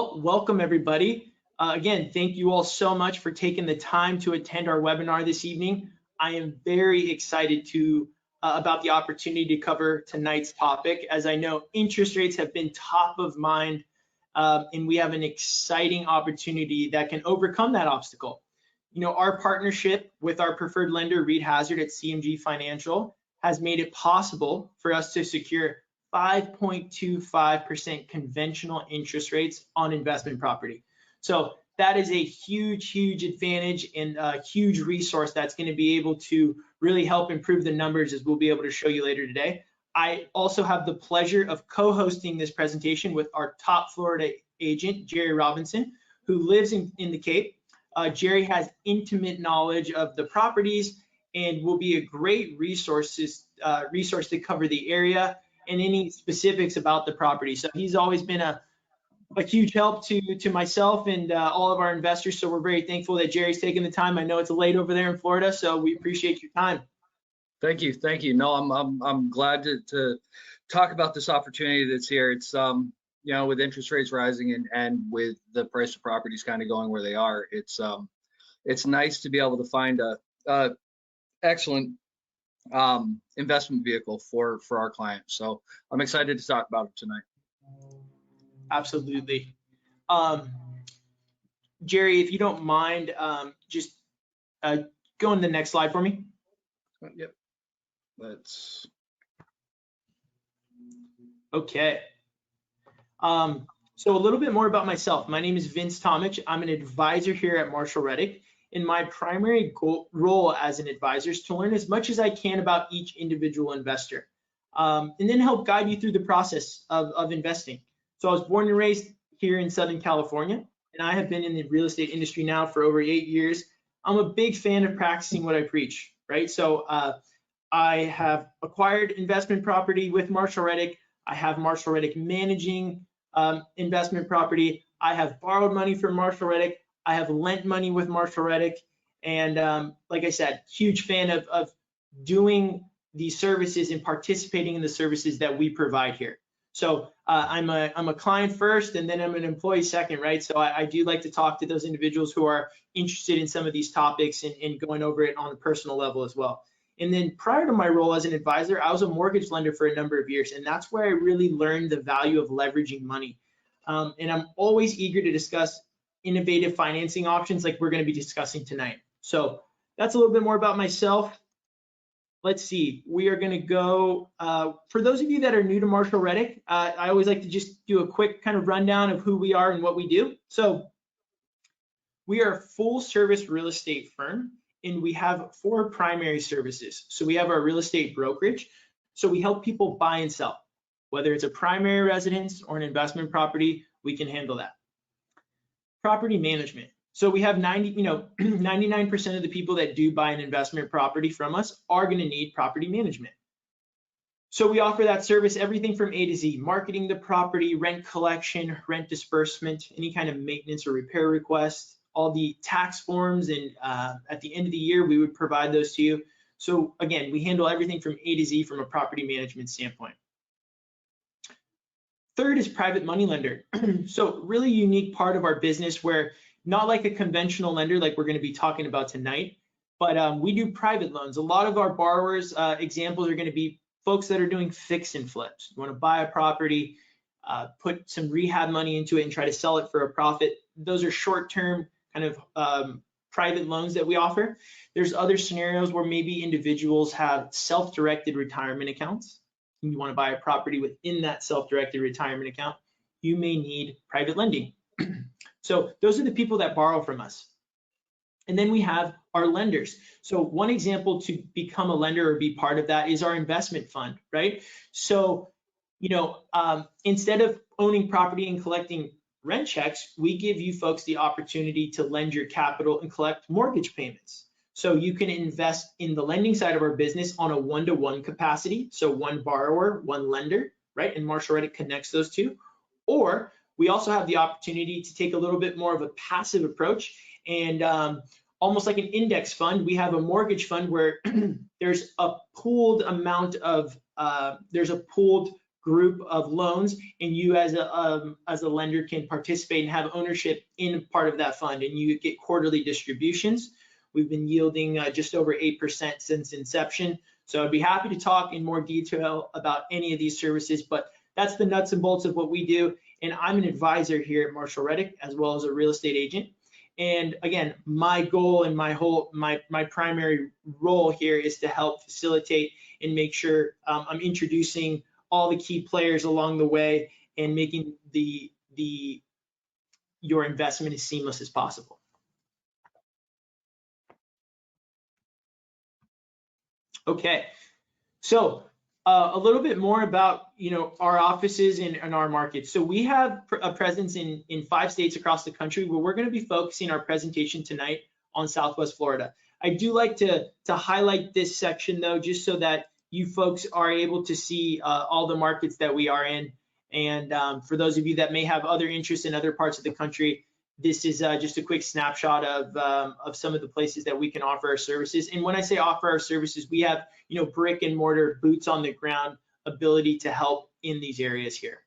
Well, welcome everybody. Again, thank you all so much for taking the time to attend our webinar this evening. I am very excited about the opportunity to cover tonight's topic, as I know interest rates have been top of mind, and we have an exciting opportunity that can overcome that obstacle. You know, our partnership with our preferred lender, Reed Hazard at CMG Financial, has made it possible for us to secure 5.25% conventional interest rates on investment property. So that is a huge advantage and a huge resource that's going to be able to really help improve the numbers, as we'll be able to show you later today. I also have the pleasure of co-hosting this presentation with our top Florida agent, Jerry Robinson, who lives in the Cape. Jerry has intimate knowledge of the properties and will be a great resource to cover the area and any specifics about the property. So he's always been a huge help to myself and all of our investors. So we're very thankful that Jerry's taking the time. I know it's late over there in Florida, so we appreciate your time. Thank you. No, I'm glad to talk about this opportunity that's here. It's you know, with interest rates rising and with the price of properties kind of going where they are, it's nice to be able to find a excellent investment vehicle for our clients. So I'm excited to talk about it tonight. Absolutely. Jerry, if you don't mind, just go on the next slide for me. Yep. Let's. Okay. So a little bit more about myself. My name is Vince Tomich. I'm an advisor here at Marshall Reddick. And my primary role as an advisor is to learn as much as I can about each individual investor, and then help guide you through the process of investing. So I was born and raised here in Southern California, and I have been in the real estate industry now for over 8 years. I'm a big fan of practicing what I preach, right? So I have acquired investment property with Marshall Reddick. I have Marshall Reddick managing investment property. I have borrowed money from Marshall Reddick. I have lent money with Marshall Reddick, and like I said, huge fan of doing these services and participating in the services that we provide here. So I'm a client first, and then I'm an employee second, right? So I do like to talk to those individuals who are interested in some of these topics and going over it on a personal level as well. And then prior to my role as an advisor, I was a mortgage lender for a number of years, and that's where I really learned the value of leveraging money. And I'm always eager to discuss innovative financing options like we're going to be discussing tonight. So that's a little bit more about myself. Let's see, we are going to go, for those of you that are new to Marshall Reddick, I always like to just do a quick kind of rundown of who we are and what we do. So we are a full service real estate firm, and we have 4 primary services. So we have our real estate brokerage. So we help people buy and sell, whether it's a primary residence or an investment property, we can handle that. Property management. So we have 99% of the people that do buy an investment property from us are going to need property management. So we offer that service, everything from A to Z: marketing the property, rent collection, rent disbursement, any kind of maintenance or repair request, all the tax forms, and at the end of the year, we would provide those to you. So again, we handle everything from A to Z from a property management standpoint. Third is private money lender. So really unique part of our business, where not like a conventional lender like we're going to be talking about tonight, but we do private loans. A lot of our borrowers, examples are going to be folks that are doing fix and flips. You want to buy a property, put some rehab money into it and try to sell it for a profit. Those are short-term kind of private loans that we offer. There's other scenarios where maybe individuals have self-directed retirement accounts. You want to buy a property within that self-directed retirement account, you may need private lending. So those are the people that borrow from us. And then we have our lenders. So one example to become a lender or be part of that is our investment fund, right? So, you know, instead of owning property and collecting rent checks, we give you folks the opportunity to lend your capital and collect mortgage payments. So you can invest in the lending side of our business on a one-to-one capacity. So one borrower, one lender, right? And Marshall Reddick connects those two. Or we also have the opportunity to take a little bit more of a passive approach, and almost like an index fund, we have a mortgage fund where there's a pooled amount of, there's a pooled group of loans, and you as a lender can participate and have ownership in part of that fund, and you get quarterly distributions. We've been yielding just over 8% since inception. So I'd be happy to talk in more detail about any of these services, but that's the nuts and bolts of what we do. And I'm an advisor here at Marshall Reddick, as well as a real estate agent. And again, my goal and my primary role here is to help facilitate and make sure I'm introducing all the key players along the way and making your investment as seamless as possible. Okay, so a little bit more about our offices and our markets. So we have a presence in 5 states across the country, where we're going to be focusing our presentation tonight on Southwest Florida. I do like to highlight this section though, just so that you folks are able to see all the markets that we are in. And for those of you that may have other interests in other parts of the country, this is just a quick snapshot of some of the places that we can offer our services. And when I say offer our services, we have brick and mortar, boots on the ground ability to help in these areas here.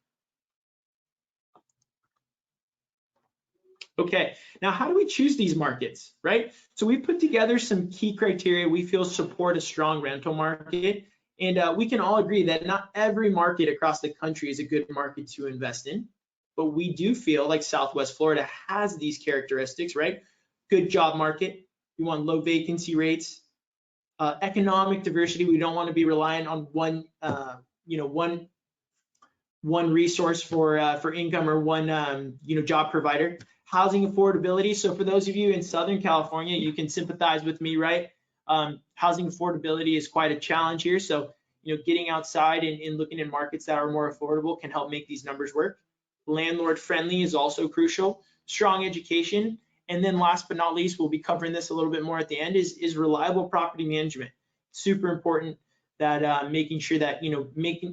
Okay, now how do we choose these markets, right? So we put together some key criteria we feel support a strong rental market. And we can all agree that not every market across the country is a good market to invest in. But we do feel like Southwest Florida has these characteristics, right? Good job market. We want low vacancy rates, economic diversity. We don't want to be reliant on one resource for income, or one job provider. Housing affordability. So for those of you in Southern California, you can sympathize with me, right? Housing affordability is quite a challenge here. So getting outside and looking at markets that are more affordable can help make these numbers work. Landlord friendly is also crucial. Strong education, and then last but not least, we'll be covering this a little bit more at the end, is reliable property management. Super important that making sure that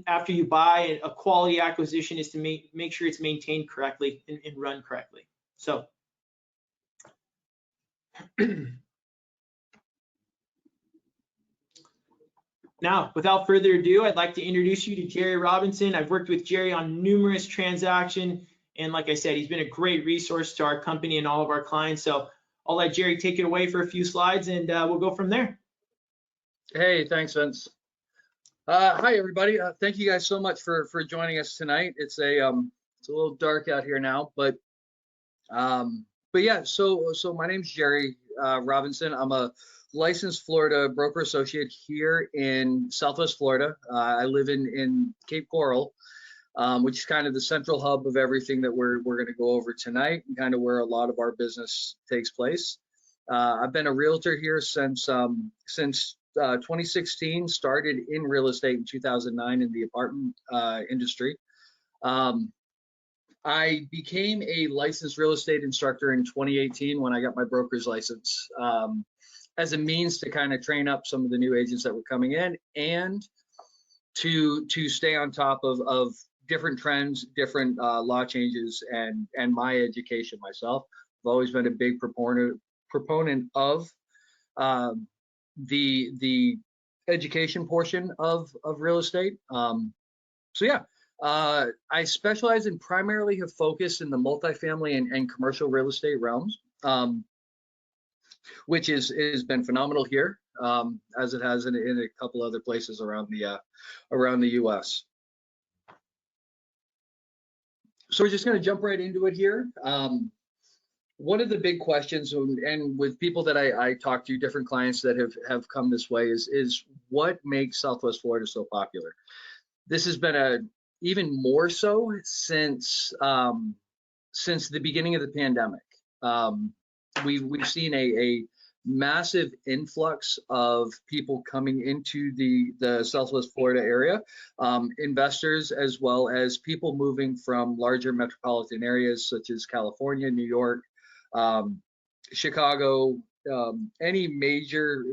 after you buy a quality acquisition is to make sure it's maintained correctly and run correctly. So now, without further ado, I'd like to introduce you to Jerry Robinson. I've worked with Jerry on numerous transactions, and like I said, he's been a great resource to our company and all of our clients. So I'll let Jerry take it away for a few slides, and we'll go from there. Hey, thanks, Vince. Hi, everybody. Thank you guys so much for joining us tonight. It's a little dark out here now, but yeah. So my name's Jerry Robinson. I'm a licensed Florida broker associate here in Southwest Florida. I live in Cape Coral, which is kind of the central hub of everything that we're going to go over tonight, and kind of where a lot of our business takes place. I've been a realtor here since 2016. Started in real estate in 2009 in the apartment industry. I became a licensed real estate instructor in 2018 when I got my broker's license, as a means to kind of train up some of the new agents that were coming in, and to stay on top of different trends, different law changes, and my education myself. I've always been a big proponent of the education portion of real estate. So yeah, I specialize in primarily have focused in the multifamily and commercial real estate realms, which has been phenomenal here, as it has in a couple other places around the U.S. So we're just going to jump right into it here. One of the big questions, and with people that I talk to, different clients that have come this way, is what makes Southwest Florida so popular? This has been even more so since the beginning of the pandemic. We've seen a massive influx of people coming into the Southwest Florida area, investors, as well as people moving from larger metropolitan areas such as California, New York, Chicago, any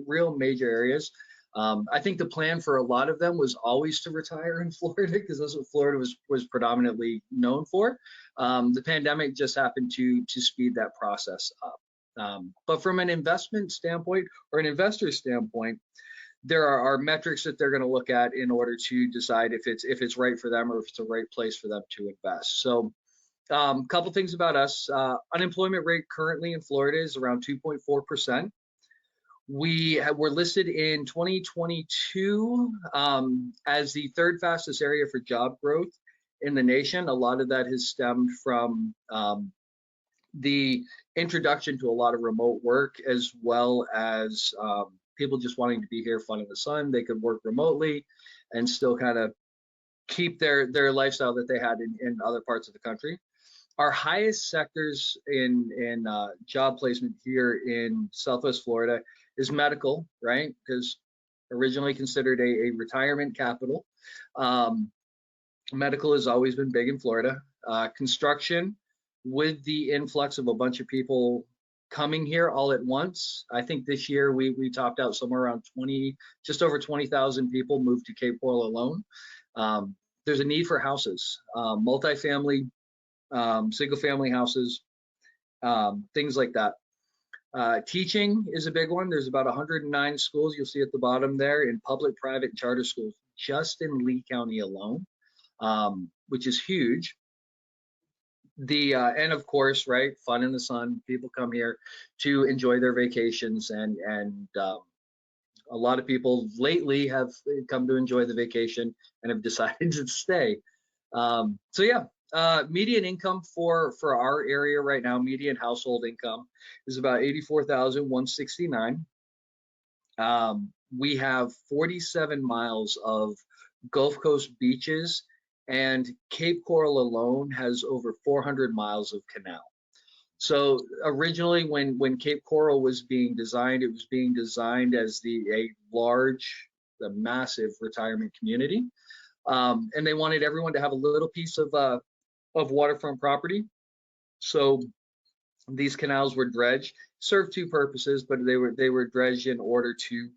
real major areas. I think the plan for a lot of them was always to retire in Florida, because that's what Florida was predominantly known for. The pandemic just happened to speed that process up. But from an investment standpoint, or an investor standpoint, there are metrics that they're going to look at in order to decide if it's right for them or if it's the right place for them to invest. So couple things about us. Unemployment rate currently in Florida is around 2.4%. We were listed in 2022 as the third fastest area for job growth in the nation. A lot of that has stemmed from the introduction to a lot of remote work, as well as people just wanting to be here, fun in the sun. They could work remotely and still kind of keep their lifestyle that they had in other parts of the country. Our highest sectors in job placement here in Southwest Florida is medical, right? Because originally considered a retirement capital. Medical has always been big in Florida. Construction, with the influx of a bunch of people coming here all at once, I think this year we topped out somewhere around 20, just over 20,000 people moved to Cape Coral alone. There's a need for houses, multifamily, single family houses, things like that. Teaching is a big one. There's about 109 schools you'll see at the bottom there in public, private, and charter schools just in Lee County alone, which is huge. And of course, right, fun in the sun. People come here to enjoy their vacations, and a lot of people lately have come to enjoy the vacation and have decided to stay. So yeah, median income for our area right now, median household income is about 84,169. We have 47 miles of Gulf Coast beaches, and Cape Coral alone has over 400 miles of canal. So originally, when Cape Coral was being designed, it was being designed as a massive retirement community, and they wanted everyone to have a little piece of waterfront property. So these canals were dredged, served two purposes, but they were dredged in order to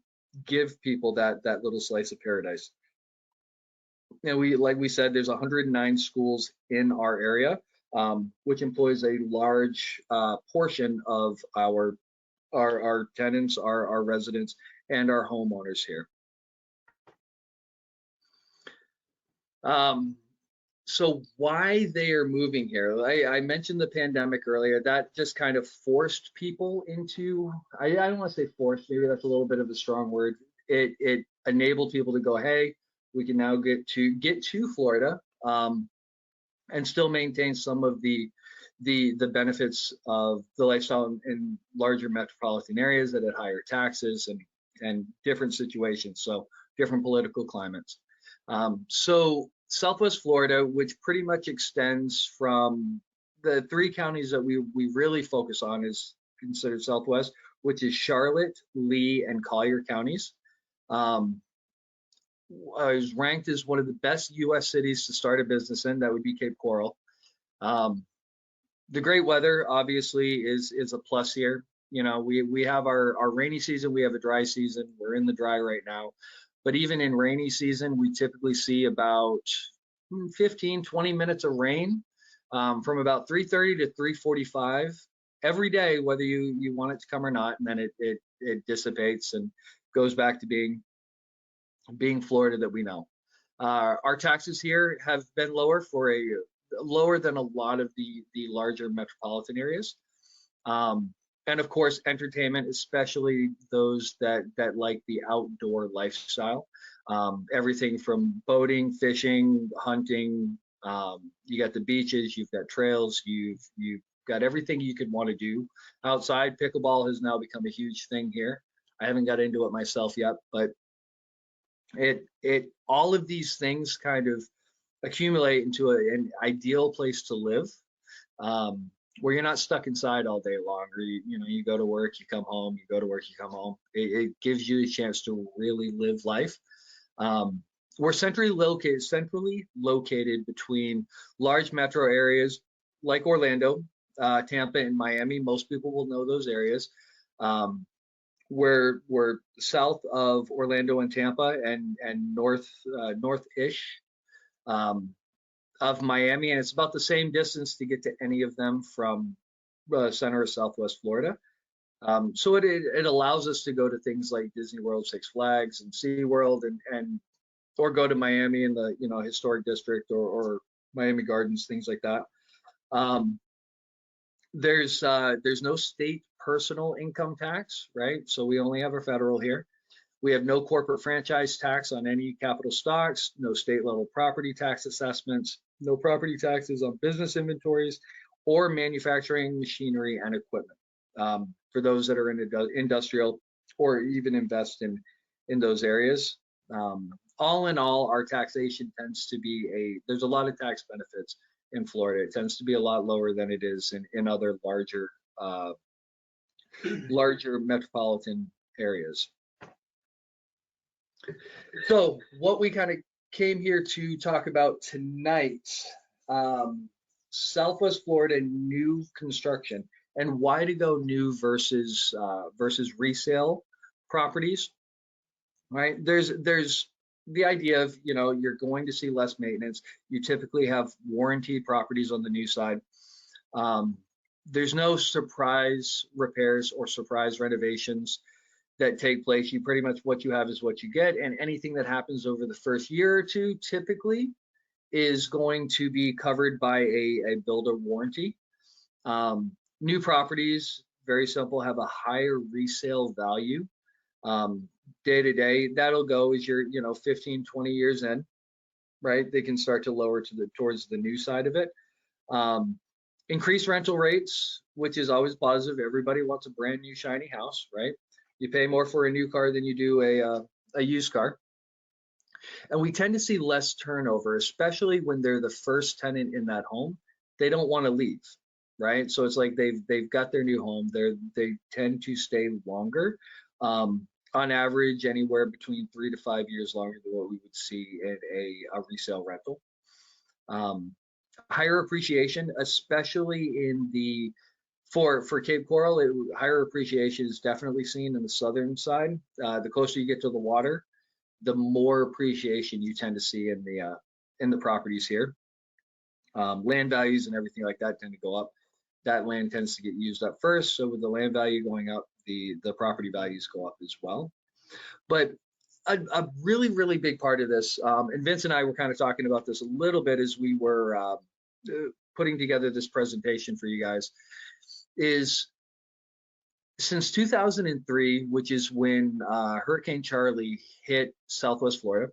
give people that little slice of paradise. And like we said, there's 109 schools in our area, which employs a large portion of our tenants, our residents, and our homeowners here. So why they are moving here? I mentioned the pandemic earlier. That just kind of forced people into, I don't want to say forced, maybe that's a little bit of a strong word. It enabled people to go, hey, we can now get to Florida and still maintain some of the benefits of the lifestyle in larger metropolitan areas that had higher taxes and different situations, so different political climates. So Southwest Florida, which pretty much extends from the three counties that we really focus on, is considered Southwest, which is Charlotte, Lee, and Collier counties. Is ranked as one of the best U.S. cities to start a business in. That would be Cape Coral. The great weather obviously is a plus here. You know, we have our rainy season, we have a dry season. We're in the dry right now. But even in rainy season, we typically see about 15, 20 minutes of rain from about 3:30 to 3:45 every day, whether you want it to come or not. And then it dissipates and goes back to being Florida that we know. Our taxes here have been lower lower than a lot of the larger metropolitan areas. And of course, entertainment, especially those that like the outdoor lifestyle. Everything from boating, fishing, hunting. You got the beaches, you've got trails, you've got everything you could want to do outside. Pickleball has now become a huge thing here. I haven't got into it myself yet, but all of these things kind of accumulate into an ideal place to live. Where you're not stuck inside all day long, or you go to work, you come home, you go to work, you come home. It gives you a chance to really live life. We're centrally located between large metro areas like Orlando, Tampa, and Miami. Most people will know those areas. We're south of Orlando and Tampa, and north-ish of Miami, and it's about the same distance to get to any of them from center or Southwest Florida. So it allows us to go to things like Disney World, Six Flags, and SeaWorld, and or go to Miami in the historic district, or Miami Gardens, things like that. Um, there's no state personal income tax, right? So we only have a federal here. We have no corporate franchise tax on any capital stocks, no state level property tax assessments, no property taxes on business inventories or manufacturing machinery and equipment. For those that are in industrial or even invest in those areas. All in all, our taxation tends to be there's a lot of tax benefits in Florida. It tends to be a lot lower than it is in other larger metropolitan areas. So what we kind of came here to talk about tonight, Southwest Florida new construction and why to go new versus resale properties, right? There's the idea of, you're going to see less maintenance. You typically have warranted properties on the new side. There's no surprise repairs or surprise renovations that take place. You pretty much, what you have is what you get, and anything that happens over the first year or two typically is going to be covered by a builder warranty. New properties, very simple, have a higher resale value. Day to day, that'll go as you're 15, 20 years in, right? They can start to lower towards the new side of it. Increased rental rates, which is always positive. Everybody wants a brand new shiny house, right? You pay more for a new car than you do a used car. And we tend to see less turnover, especially when they're the first tenant in that home. They don't want to leave, right? So it's like they've got their new home. They tend to stay longer. On average, anywhere between 3 to 5 years longer than what we would see in a resale rental. Higher appreciation, especially in for Cape Coral, higher appreciation is definitely seen in the southern side. The closer you get to the water, the more appreciation you tend to see in the properties here. Land values and everything like that tend to go up. That land tends to get used up first. So with the land value going up, the property values go up as well. But a really, really big part of this, and Vince and I were kind of talking about this a little bit as we were putting together this presentation for you guys, is since 2003, which is when Hurricane Charlie hit Southwest Florida,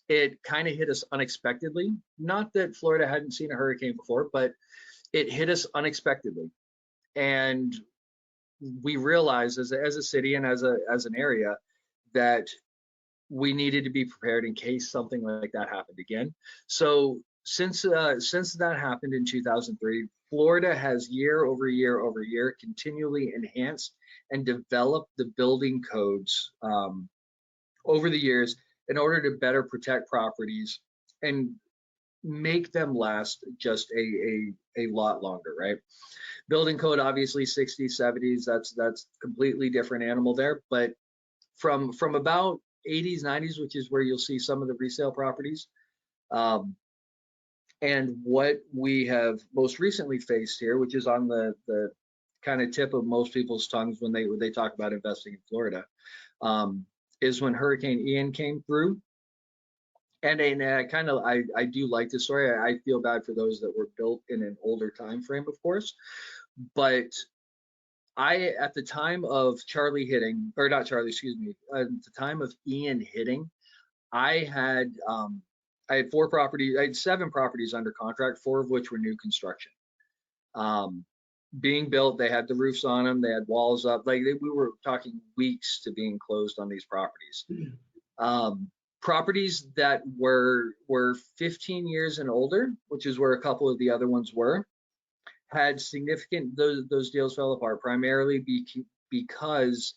it kind of hit us unexpectedly. Not that Florida hadn't seen a hurricane before, but it hit us unexpectedly. And we realized as a city and as an area that we needed to be prepared in case something like that happened again. So since that happened in 2003, Florida has year over year continually enhanced and developed the building codes over the years in order to better protect properties and make them last just a lot longer, right? Building code, obviously 60s, 70s, that's completely different animal there. But from about 80s, 90s, which is where you'll see some of the resale properties, and what we have most recently faced here, which is on the kind of tip of most people's tongues when they talk about investing in Florida, is when Hurricane Ian came through. And I do like this story. I feel bad for those that were built in an older time frame, of course. But at the time of Charlie hitting, or not Charlie, excuse me, at the time of Ian hitting, I had 7 properties under contract, 4 of which were new construction. Being built, they had the roofs on them, they had walls up. We were talking weeks to being closed on these properties. Properties that were 15 years and older, which is where a couple of the other ones were, had significant, those deals fell apart primarily because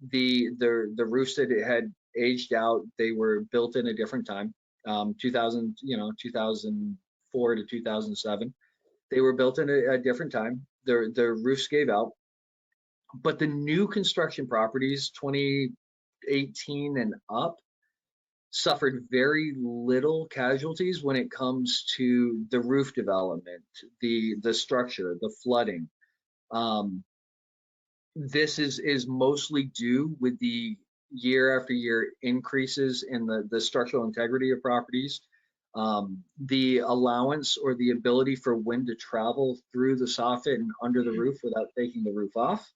the roofs that had aged out. They were built in a different time, 2004 to 2007. They were built in a different time. The roofs gave out, but the new construction properties, 2018 and up, suffered very little casualties when it comes to the roof development, the structure, the flooding. Um, this is mostly due with the year after year increases in the structural integrity of properties. The allowance or the ability for wind to travel through the soffit and under the roof without taking the roof off.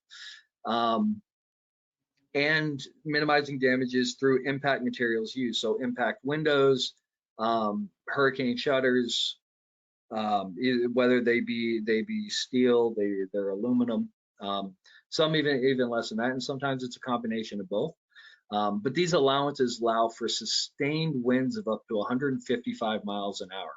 And minimizing damages through impact materials used. So impact windows, hurricane shutters, whether they be steel, they're aluminum, some even less than that, and sometimes it's a combination of both. But these allowances allow for sustained winds of up to 155 miles an hour.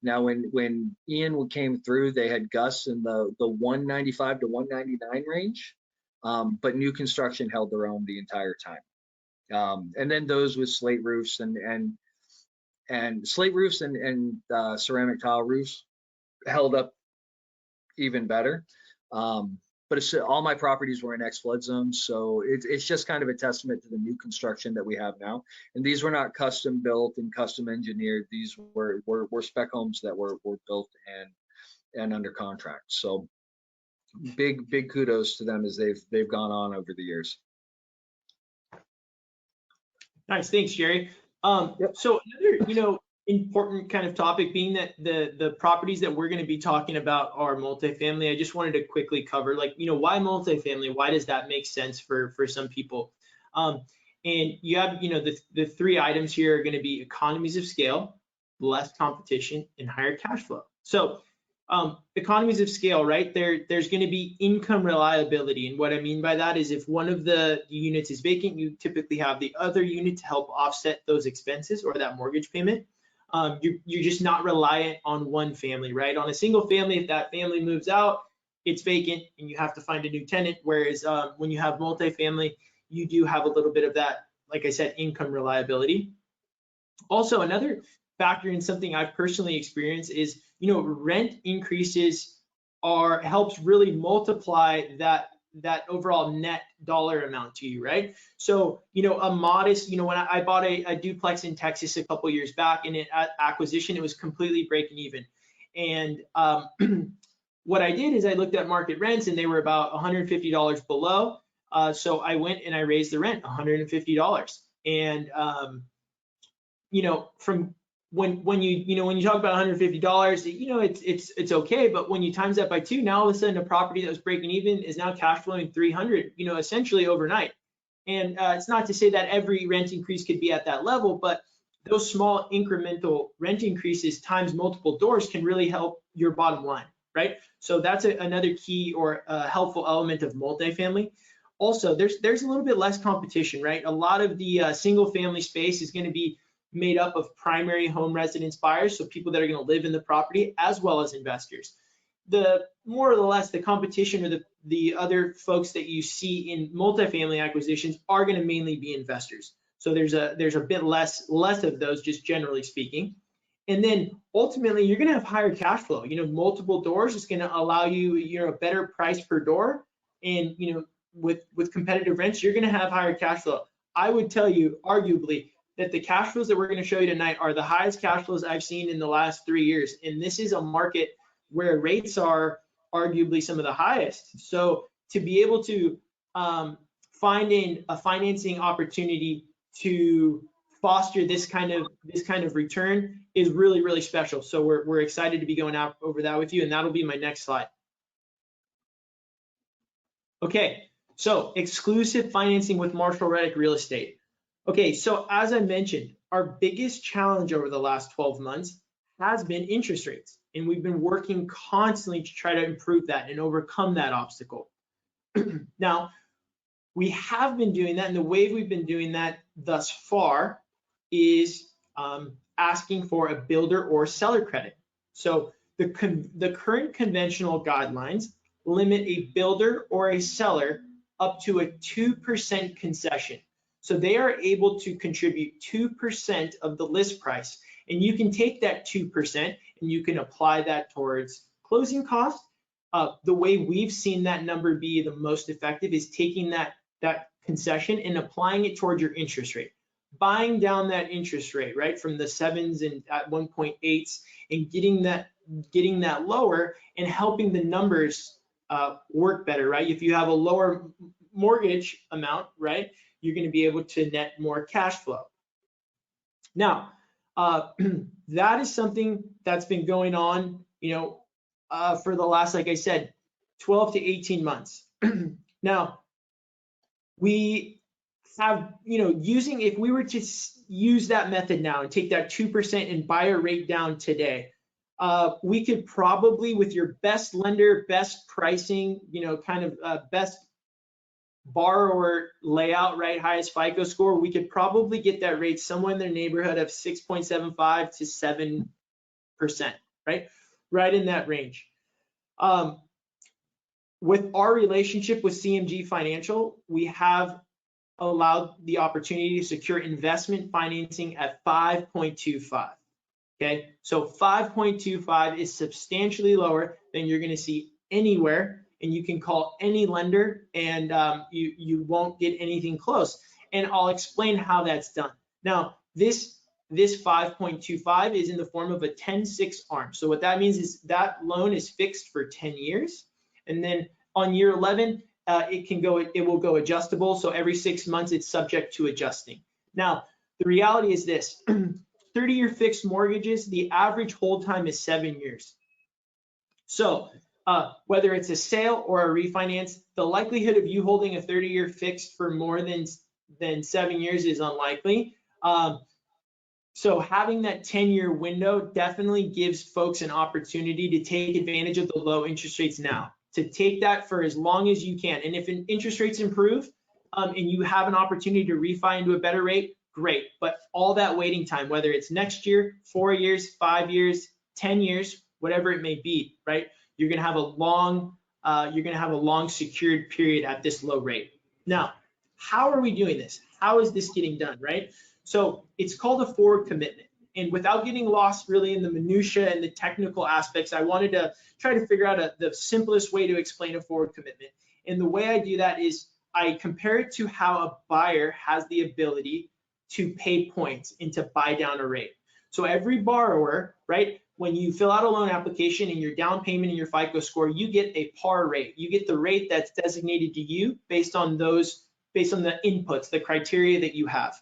Now, when Ian came through, they had gusts in the 195 to 199 range, but new construction held their own the entire time. And then those with slate roofs and slate roofs and ceramic tile roofs held up even better. But all my properties were in ex-flood zones, so it's just kind of a testament to the new construction that we have now. And these were not custom built and custom engineered. These were spec homes that were built and under contract. So big kudos to them as they've gone on over the years. Nice, thanks, Jerry. Yep. So another, important kind of topic being that the properties that we're going to be talking about are multifamily. I just wanted to quickly cover, why multifamily? Why does that make sense for some people? And you have, the three items here are going to be economies of scale, less competition, and higher cash flow. So economies of scale, right? There's going to be income reliability. And what I mean by that is if one of the units is vacant, you typically have the other unit to help offset those expenses or that mortgage payment. You're just not reliant on one family, right? On a single family, if that family moves out, it's vacant and you have to find a new tenant. Whereas when you have multifamily, you do have a little bit of that, like I said, income reliability. Also, another factor in something I've personally experienced is, rent increases helps really multiply that overall net dollar amount to you, right? So, a modest, when I bought a duplex in Texas a couple years back, and at acquisition, it was completely breaking even. And what I did is I looked at market rents, and they were about $150 below. So I went and I raised the rent $150. And from when you talk about $150, it's okay, but when you times that by 2, now all of a sudden a property that was breaking even is now cash flowing 300, essentially overnight. And it's not to say that every rent increase could be at that level, but those small incremental rent increases times multiple doors can really help your bottom line, right? So that's another key or helpful element of multifamily. Also, there's a little bit less competition, right? A lot of the single family space is going to be made up of primary home residence buyers, so people that are going to live in the property, as well as investors. The more or less the competition or the other folks that you see in multifamily acquisitions are going to mainly be investors. So there's a bit less of those, just generally speaking. And then ultimately you're going to have higher cash flow. Multiple doors is going to allow you, a better price per door, and with competitive rents, you're going to have higher cash flow. I would tell you, arguably, that the cash flows that we're going to show you tonight are the highest cash flows I've seen in the last 3 years. And this is a market where rates are arguably some of the highest. So to be able to find a financing opportunity to foster this kind of return is really, really special. So we're excited to be going out over that with you. And that'll be my next slide. Okay, so exclusive financing with Marshall Reddick Real Estate. Okay, so as I mentioned, our biggest challenge over the last 12 months has been interest rates, and we've been working constantly to try to improve that and overcome that obstacle. Now, we have been doing that, and the way we've been doing that thus far is asking for a builder or seller credit. So the current conventional guidelines limit a builder or a seller up to a 2% concession. So they are able to contribute 2% of the list price. And you can take that 2% and you can apply that towards closing costs. The way we've seen that number be the most effective is taking that concession and applying it towards your interest rate. Buying down that interest rate, right, from the 7s and at 1.8s and getting that lower and helping the numbers work better, right? If you have a lower mortgage amount, right, you're going to be able to net more cash flow. Now, that is something that's been going on, for the last, like I said, 12 to 18 months. Now, we have, if we were to use that method now and take that 2% and buy a rate down today, we could probably, with your best lender, best pricing, best borrower layout, right, highest FICO score, we could probably get that rate somewhere in the neighborhood of 6.75 to 7%, right in that range. With our relationship with CMG Financial, we have allowed the opportunity to secure investment financing at 5.25. Okay, so 5.25 is substantially lower than you're going to see anywhere, and you can call any lender and you won't get anything close. And I'll explain how that's done. Now, this 5.25 is in the form of a 10-6 arm. So what that means is that loan is fixed for 10 years, and then on year 11, it will go adjustable. So every 6 months, it's subject to adjusting. Now, the reality is this. 30-year fixed mortgages, the average hold time is 7 years. So whether it's a sale or a refinance, the likelihood of you holding a 30-year fixed for more than 7 years is unlikely. So having that 10-year window definitely gives folks an opportunity to take advantage of the low interest rates now, to take that for as long as you can. And if interest rates improve and you have an opportunity to refi into a better rate, great. But all that waiting time, whether it's next year, 4 years, 5 years, 10 years, whatever it may be, right? You're going to have a long secured period at this low rate. Now, how are we doing this? How is this getting done, right? So it's called a forward commitment. And without getting lost really in the minutia and the technical aspects, I wanted to try to figure out the simplest way to explain a forward commitment. And the way I do that is I compare it to how a buyer has the ability to pay points and to buy down a rate. So every borrower, right, when you fill out a loan application and your down payment and your FICO score, you get a par rate. You get the rate that's designated to you based on the inputs, the criteria that you have.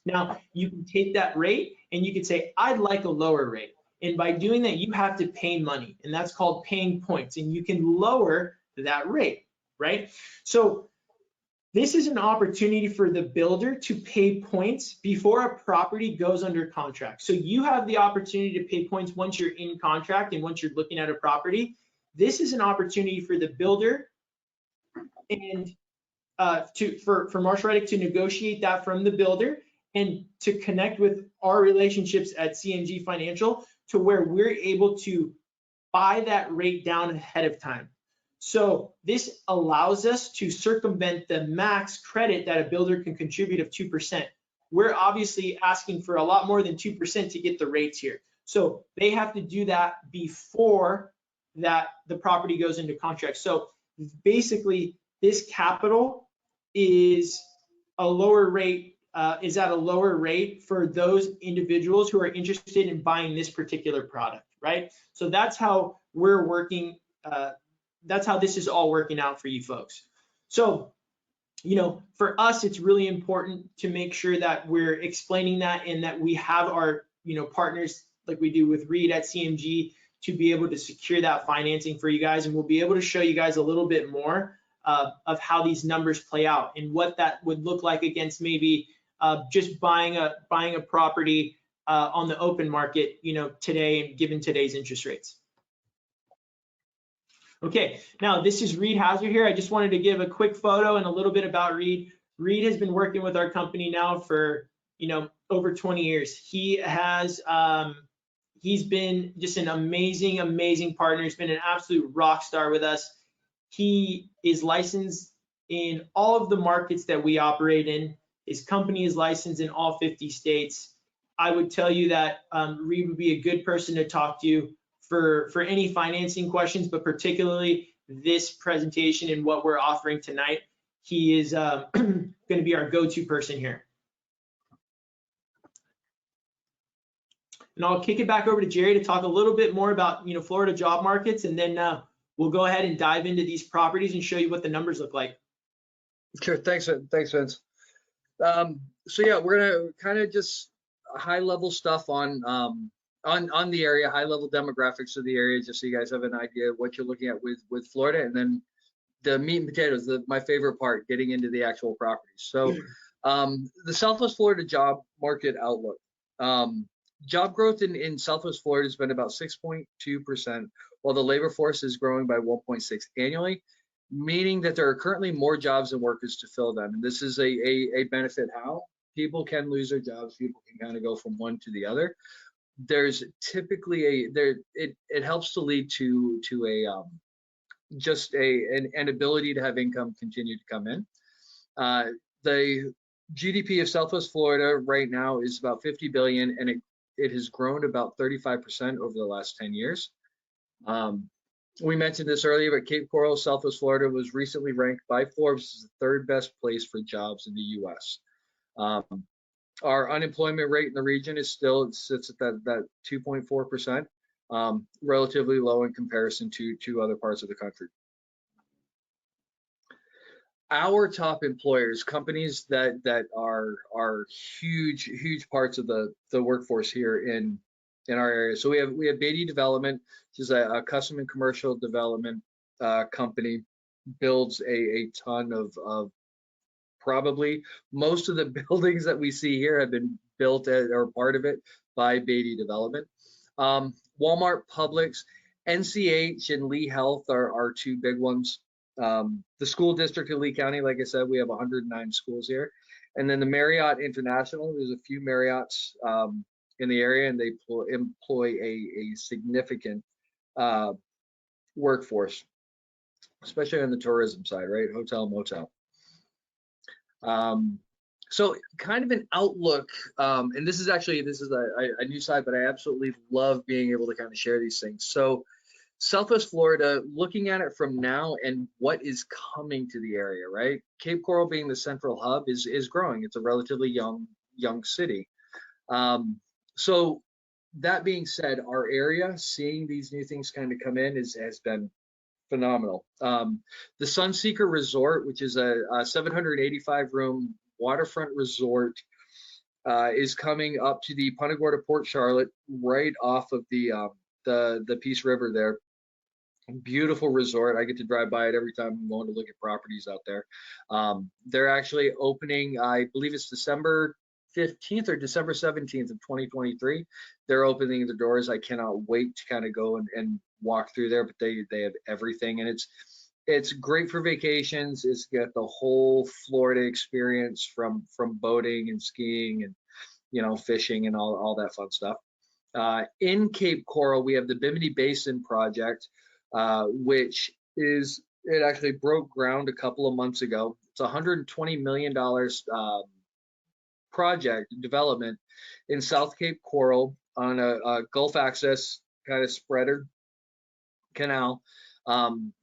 Now, you can take that rate and you can say, I'd like a lower rate. And by doing that, you have to pay money, and that's called paying points, and you can lower that rate, right? So this is an opportunity for the builder to pay points before a property goes under contract. So you have the opportunity to pay points once you're in contract and once you're looking at a property. This is an opportunity for the builder and for Marshall Reddick to negotiate that from the builder and to connect with our relationships at CMG Financial to where we're able to buy that rate down ahead of time. So this allows us to circumvent the max credit that a builder can contribute of 2%. We're obviously asking for a lot more than 2% to get the rates here. So they have to do that before that the property goes into contract. So basically this capital is a lower rate, is at a lower rate for those individuals who are interested in buying this particular product, right? So that's how we're working. That's how this is all working out for you folks. So, for us, it's really important to make sure that we're explaining that and that we have our, partners like we do with Reed at CMG to be able to secure that financing for you guys. And we'll be able to show you guys a little bit more of how these numbers play out and what that would look like against maybe just buying a property on the open market, today, given today's interest rates. Okay, now this is Reed Hauser here. I just wanted to give a quick photo and a little bit about Reed. Reed has been working with our company now for, over 20 years. He's been just an amazing, amazing partner. He's been an absolute rock star with us. He is licensed in all of the markets that we operate in. His company is licensed in all 50 states. I would tell you that Reed would be a good person to talk to for any financing questions, but particularly this presentation and what we're offering tonight. He is going to be our go-to person here. And I'll kick it back over to Jerry to talk a little bit more about Florida job markets, and then we'll go ahead and dive into these properties and show you what the numbers look like. Sure. Thanks, Vince. So yeah, we're gonna kind of just high level stuff on the area, high level demographics of the area, just so you guys have an idea of what you're looking at with Florida, and then the meat and potatoes, my favorite part, getting into the actual properties. So the Southwest Florida job market outlook. Job growth in Southwest Florida has been about 6.2%, while the labor force is growing by 1.6 annually, meaning that there are currently more jobs than workers to fill them. And this is a benefit how people can lose their jobs, people can kind of go from one to the other. There's typically it helps to lead to a just an ability to have income continue to come in. The GDP of Southwest Florida right now is about 50 billion, and it has grown about 35% over the last 10 years. We mentioned this earlier, but Cape Coral, Southwest Florida was recently ranked by Forbes as the third best place for jobs in the U.S. Our unemployment rate in the region sits at that 2.4%, relatively low in comparison to other parts of the country. Our top employers, companies that are huge parts of the workforce here in our area. So we have Beatty Development, which is a custom and commercial development company, builds a ton of probably most of the buildings that we see here have been built or part of it by Beatty Development. Walmart, Publix, NCH, and Lee Health are two big ones. The school district of Lee County, like I said, we have 109 schools here. And then the Marriott International, there's a few Marriotts in the area, and they employ a significant workforce, especially on the tourism side, right? Hotel, motel. So kind of an outlook, and this is a new side, but I absolutely love being able to kind of share these things. So Southwest Florida, looking at it from now and what is coming to the area, right? Cape Coral being the central hub is growing. It's a relatively young city. So that being said, our area, seeing these new things kind of come in has been phenomenal. The Sunseeker Resort, which is a 785 room waterfront resort, is coming up to the Punta Gorda Port Charlotte, right off of the Peace River there. Beautiful resort. I get to drive by it every time I'm going to look at properties out there. They're actually opening, I believe it's December 15th or December 17th of 2023. They're opening the doors. I cannot wait to kind of go and walk through there, but they have everything, and it's great for vacations. It's got the whole Florida experience from boating and skiing and fishing and all that fun stuff. In Cape Coral, we have the Bimini Basin project, which it actually broke ground a couple of months ago. It's $120 million project development in South Cape Coral on a Gulf access kind of spreader canal.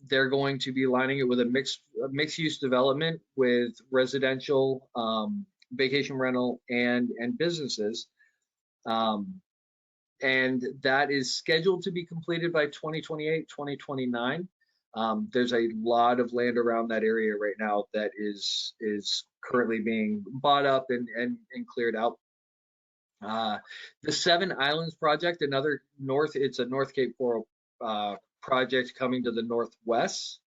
They're going to be lining it with a mixed use development with residential, vacation rental, and businesses. And that is scheduled to be completed by 2028, 2029. There's a lot of land around that area right now that is currently being bought up and cleared out. The Seven Islands project, it's a North Cape Coral project coming to the northwest.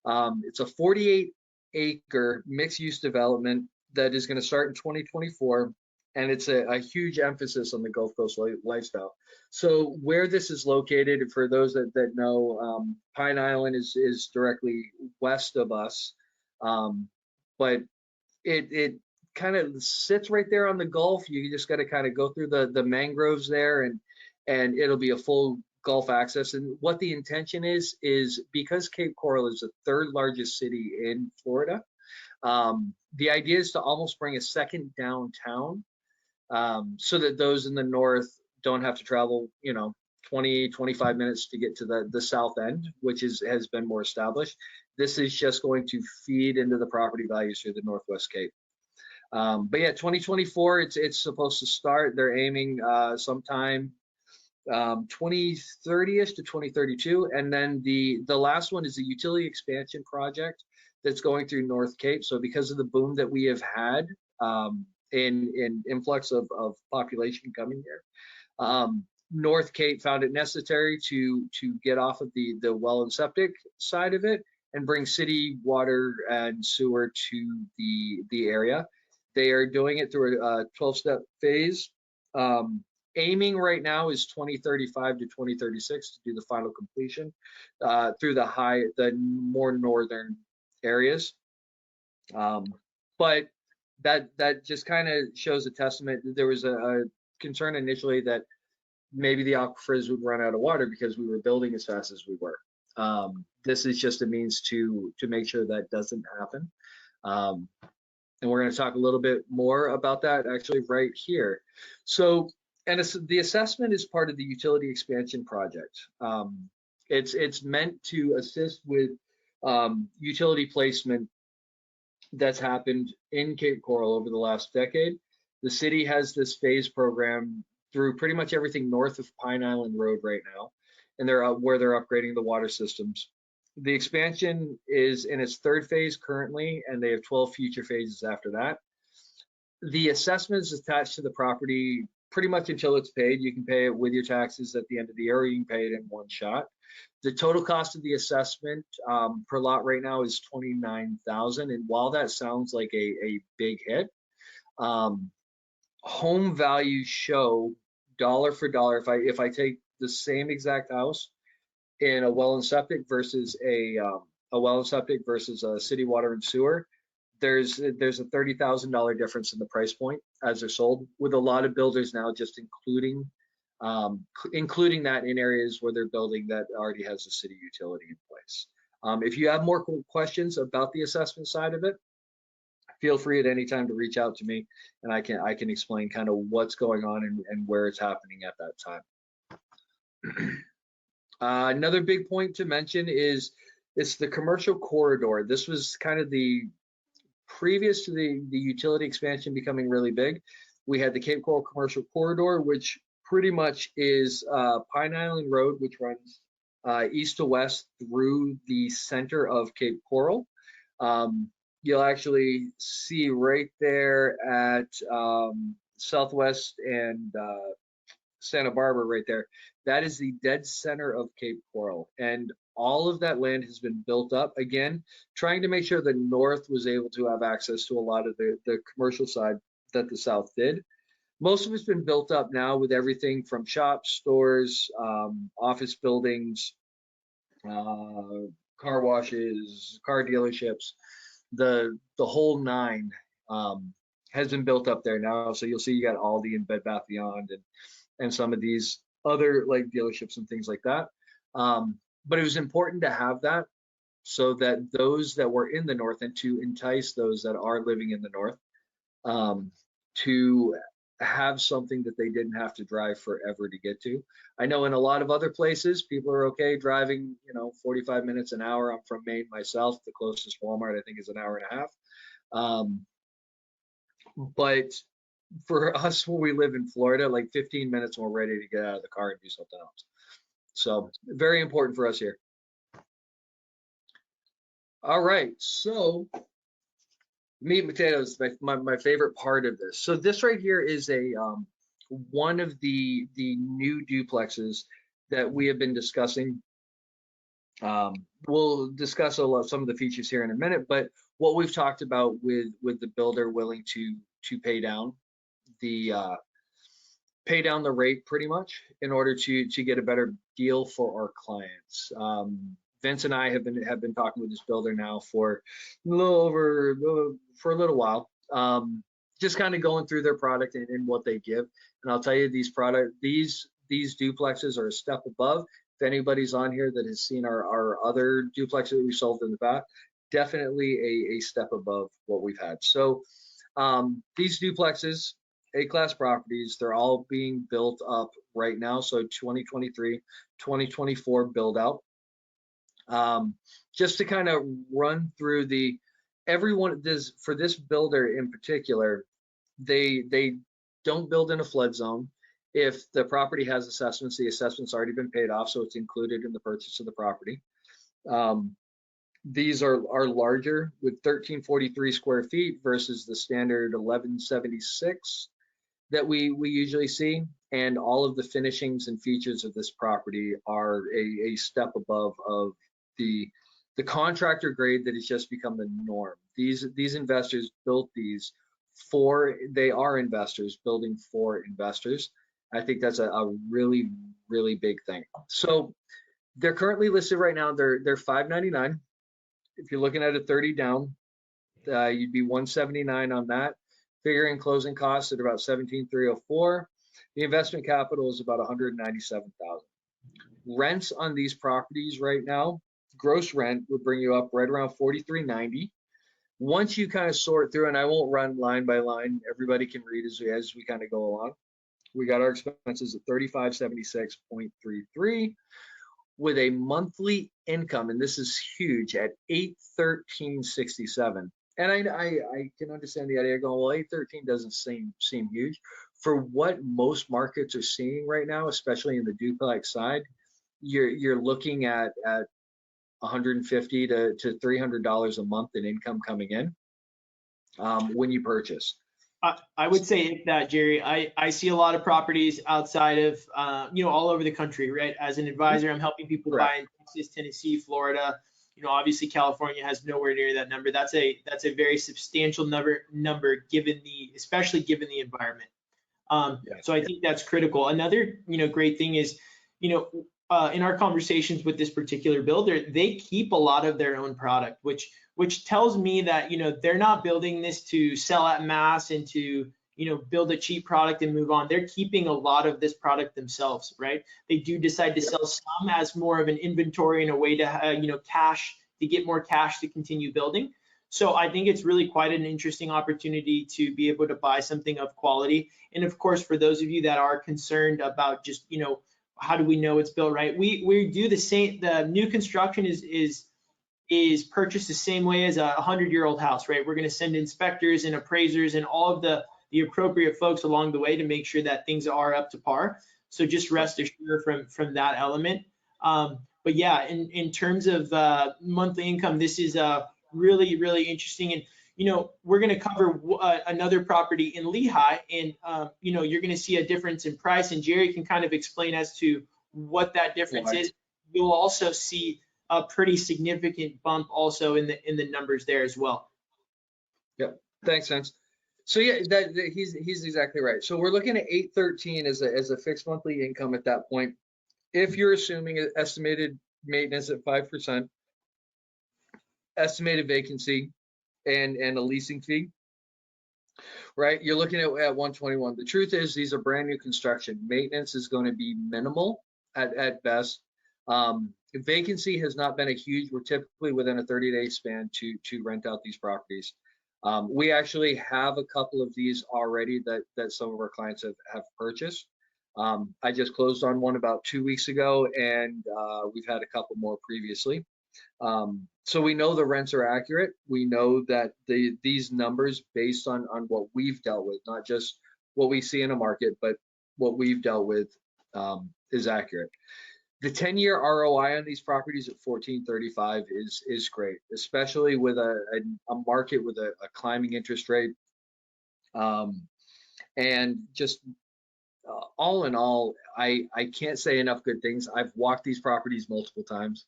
It's a 48-acre mixed-use development that is going to start in 2024. And it's a huge emphasis on the Gulf Coast lifestyle. So where this is located, for those that know, Pine Island is directly west of us, but it kind of sits right there on the Gulf. You just got to kind of go through the mangroves there, and it'll be a full Gulf access. And what the intention is because Cape Coral is the third largest city in Florida, the idea is to almost bring a second downtown. So that those in the north don't have to travel, 20, 25 minutes to get to the south end, which has been more established. This is just going to feed into the property values through the Northwest Cape. But yeah, 2024, it's supposed to start. They're aiming sometime 2030ish to 2032, and then the last one is a utility expansion project that's going through North Cape. So because of the boom that we have had in influx of population coming here, North Cape found it necessary to get off of the well and septic side of it and bring city water and sewer to the area. They are doing it through a 12-step phase. Aiming right now is 2035 to 2036 to do the final completion through the more northern areas. But that just kind of shows a testament. There was a concern initially that maybe the aquifers would run out of water because we were building as fast as we were. This is just a means to make sure that doesn't happen. And we're going to talk a little bit more about that actually right here. So, and the assessment is part of the utility expansion project. It's meant to assist with utility placement that's happened in Cape Coral over the last decade. The city has this phase program through pretty much everything north of Pine Island Road right now, and where they're upgrading the water systems. The expansion is in its third phase currently, and they have 12 future phases after that. The assessment is attached to the property pretty much until it's paid. You can pay it with your taxes at the end of the year, or you can pay it in one shot. The total cost of the assessment per lot right now is $29,000, and while that sounds like a big hit, home values show dollar for dollar. If I take the same exact house in a well and septic versus a well and septic versus a city water and sewer, there's a $30,000 difference in the price point as they're sold, with a lot of builders now just including that in areas where they're building that already has a city utility in place. If you have more questions about the assessment side of it, feel free at any time to reach out to me, and I can explain kind of what's going on and where it's happening at that time. Another big point to mention is it's the commercial corridor. This was kind of the previous to the utility expansion becoming really big. We had the Cape Coral Commercial Corridor, which pretty much is Pine Island Road, which runs east to west through the center of Cape Coral. You'll actually see right there at Southwest and Santa Barbara right there. That is the dead center of Cape Coral. And all of that land has been built up, again, trying to make sure the North was able to have access to a lot of the commercial side that the South did. Most of it's been built up now with everything from shops, stores, office buildings, car washes, car dealerships. The whole nine has been built up there now. So you'll see you got Aldi and Bed Bath Beyond and some of these other like dealerships and things like that. But it was important to have that so that those that were in the North, and to entice those that are living in the North, to have something that they didn't have to drive forever to get to. I know in a lot of other places, people are okay driving, 45 minutes, an hour. I'm from Maine myself. The closest Walmart, I think, is an hour and a half. But for us, when we live in Florida, like 15 minutes, and we're ready to get out of the car and do something else. So very important for us here. All right, so meat and potatoes, my favorite part of this. So this right here is one of the new duplexes that we have been discussing. We'll discuss some of the features here in a minute, but what we've talked about with the builder willing to pay down the rate pretty much in order to get a better deal for our clients. Vince and I have been talking with this builder now for a little while, just kind of going through their product and what they give. And I'll tell you, these duplexes are a step above. If anybody's on here that has seen our other duplexes that we sold in the back, definitely a step above what we've had. So these duplexes, A-class properties, they're all being built up right now. So 2023, 2024 build out. Just to kind of run through for this builder in particular, they don't build in a flood zone. If the property has assessments, the assessment's already been paid off, so it's included in the purchase of the property. These are larger with 1343 square feet versus the standard 1176 that we usually see. And all of the finishings and features of this property are a step above of the contractor grade that has just become the norm. These investors built these they are investors building for investors. I think that's a really, really big thing. So they're currently listed right now. They're $599. If you're looking at a 30 down, you'd be $179 on that. Figuring closing costs at about $17,304. The investment capital is about $197,000. Rents on these properties right now, gross rent would bring you up right around $43.90. Once you kind of sort through, and I won't run line by line, everybody can read as we kind of go along. We got our expenses at $3576.33 with a monthly income, and this is huge, at $813.67. And I can understand the idea going, well, 813 doesn't seem huge. For what most markets are seeing right now, especially in the duplex side, you're looking at $150 to $300 a month in income coming in when you purchase. I would say that, Jerry, I see a lot of properties outside of, all over the country, right? As an advisor, I'm helping people buy in Texas, Tennessee, Florida. Obviously California has nowhere near that number. That's a very substantial number especially given the environment. So I think that's critical. Another, great thing is, in our conversations with this particular builder, they keep a lot of their own product, which tells me that, they're not building this to sell at mass and to, build a cheap product and move on. They're keeping a lot of this product themselves, right? They do decide to sell some as more of an inventory and a way to, to get more cash to continue building. So I think it's really quite an interesting opportunity to be able to buy something of quality. And of course, for those of you that are concerned about just, how do we know it's built right? We do the same. The new construction is purchased the same way as a 100-year-old house, right? We're going to send inspectors and appraisers and all of the appropriate folks along the way to make sure that things are up to par. So just rest assured from that element. But yeah, in terms of monthly income, this is really, really interesting. And we're going to cover another property in Lehigh, and you're going to see a difference in price. And Jerry can kind of explain as to what that difference is. You'll also see a pretty significant bump also in the numbers there as well. Yep, thanks, Vince. So yeah, he's exactly right. So we're looking at $813 as a fixed monthly income at that point. If you're assuming an estimated maintenance at 5%, estimated vacancy, and a leasing fee, right? You're looking at 121. The truth is, these are brand new construction. Maintenance is going to be minimal at best. Vacancy has not been a huge. We're typically within a 30-day span to rent out these properties. We actually have a couple of these already that some of our clients have purchased. I just closed on one about 2 weeks ago, and we've had a couple more previously. So we know the rents are accurate. We know that these numbers, based on what we've dealt with, not just what we see in a market, but what we've dealt with, is accurate. The 10-year ROI on these properties at 14.35 is great, especially with a market with a climbing interest rate. And just all in all, I can't say enough good things. I've walked these properties multiple times.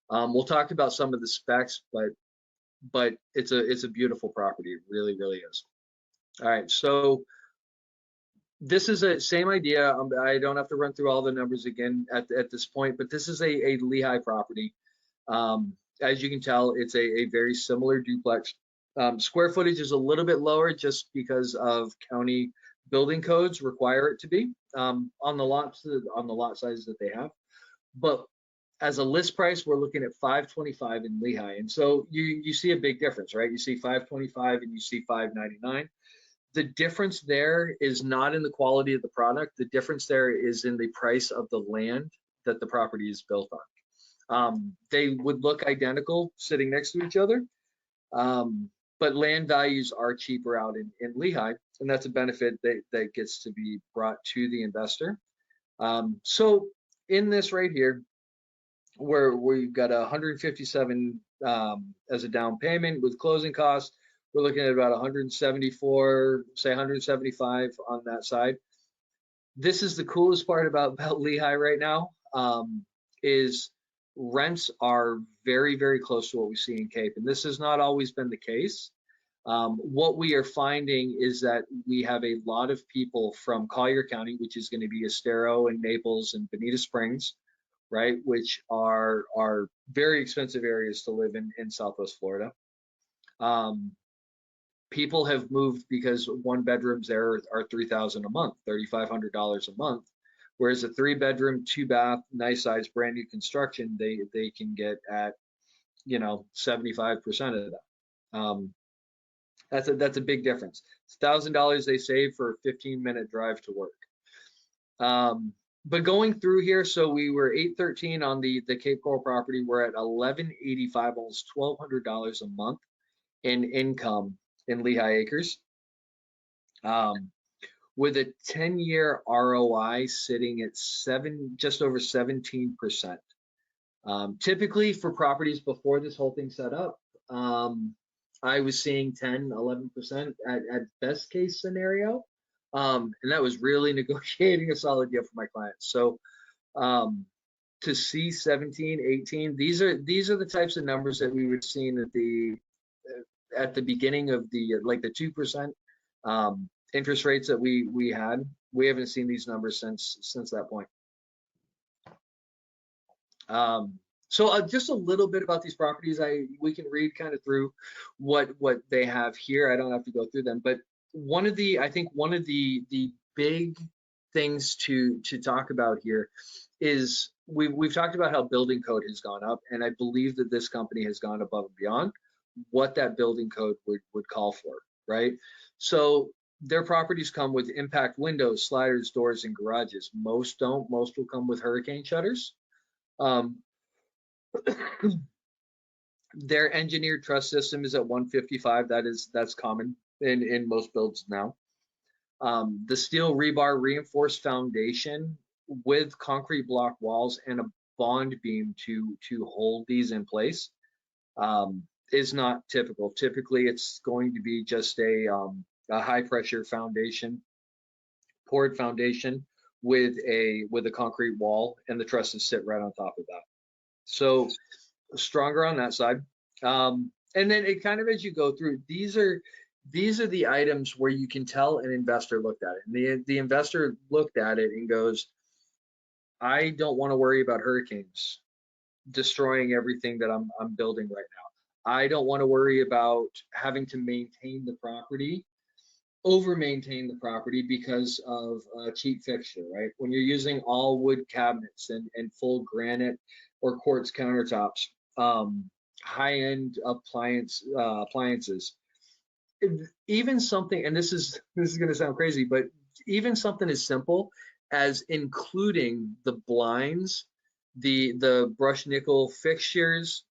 We'll talk about some of the specs, but it's a beautiful property. It really, really is. All right, so this is a same idea. I don't have to run through all the numbers again at this point, but this is a Lehigh property. As you can tell, it's a very similar duplex. Square footage is a little bit lower just because of county building codes require it to be on the lot sizes that they have. But as a list price, we're looking at $525 in Lehigh, and so you see a big difference, right? You see $525 and you see $599. The difference there is not in the quality of the product. The difference there is in the price of the land that the property is built on. They would look identical sitting next to each other. but land values are cheaper out in Lehigh, and that's a benefit that gets to be brought to the investor. So in this right here, where we've got 157 as a down payment with closing costs, we're looking at about 174, say 175 on that side. This is the coolest part about Lehigh right now, is rents are very, very close to what we see in Cape, and this has not always been the case. What we are finding is that we have a lot of people from Collier County, which is going to be Estero and Naples and Bonita Springs, right, which are very expensive areas to live in Southwest Florida. People have moved because one bedrooms there are $3,000 a month, $3,500 a month, whereas a 3-bedroom, 2-bath, nice size, brand new construction, they can get at 75% of that. That's a big difference. It's $1,000 they save for a 15-minute drive to work. But going through here, so we were $813 on the Cape Coral property. We're at $1,185, almost $1,200 a month in income in Lehigh Acres, with a 10-year ROI sitting at just over 17%. Typically for properties before this whole thing set up, I was seeing 10, 11% at best case scenario. And that was really negotiating a solid deal for my clients. So to see 17, 18, these are the types of numbers that we would have seen at the beginning of the 2% interest rates that we had. We haven't seen these numbers since that point. So just a little bit about these properties. We can read kind of through what they have here. I don't have to go through them, but I think one of the big things to talk about here is we've talked about how building code has gone up, and I believe that this company has gone above and beyond what that building code would call for, right? So their properties come with impact windows, sliders, doors, and garages. Most don't. Most will come with hurricane shutters. Their engineered truss system is at 155. That's common in most builds now. The steel rebar reinforced foundation with concrete block walls and a bond beam to hold these in place is not typical. Typically, it's going to be just a high pressure foundation, poured foundation with a concrete wall, and the trusses sit right on top of that. So stronger on that side. And then it kind of, as you go through, these are the items where you can tell an investor looked at it. And the investor looked at it and goes, I don't want to worry about hurricanes destroying everything that I'm building right now. I don't want to worry about having to maintain the property, over-maintain the property because of a cheap fixture, right? When you're using all wood cabinets and full granite or quartz countertops, high-end appliances, even something, and this is going to sound crazy, but even something as simple as including the blinds, the brushed nickel fixtures,